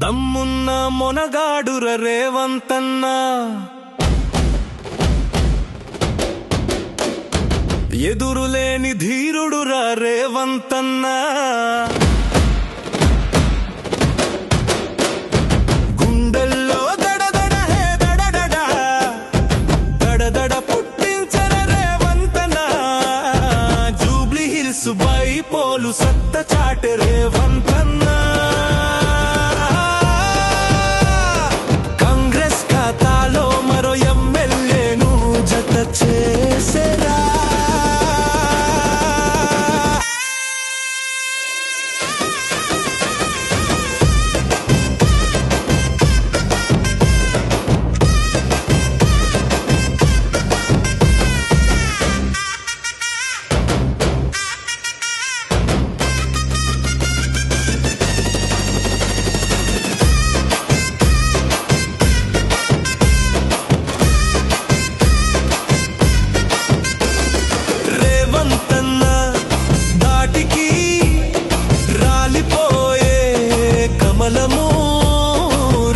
దమ్మున్న మొనగాడుర రేవంతన్న, ఎదురులేని ధీరుడురా రేవంతన్న. గుండెల్లో దడదడ హే దడదడ, దడదడ పుట్టించర రేవంతన్న. జూబ్లీ హిల్స్ బైపోలు సత్త చాటే రేవంతన్న.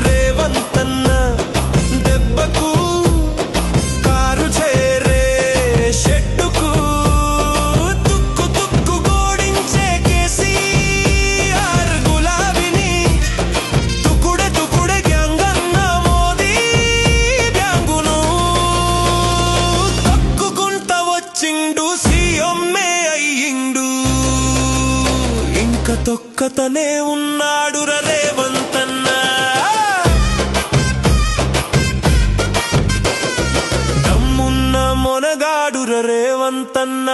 రేవంతన్న దెబ్బకు కారు చేరే షెట్టుకు, తుక్కు తుక్కు గోడించే కేసీఆర్ గులాబిని, తుకుడే తుకుడే గ్యాంగన్న మోదీ గ్యాంగును. తక్కుకుంట వచ్చిండు సీఎంఏ అయ్యిండు, ఇంక తొక్కతనే ఉన్నాడు రేవంతన్న. దమ్మున్న మొనగాడుర రేవంతన్న,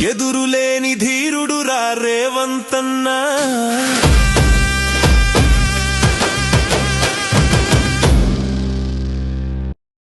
ఎదురులేని ధీరుడురా రేవంతన్న.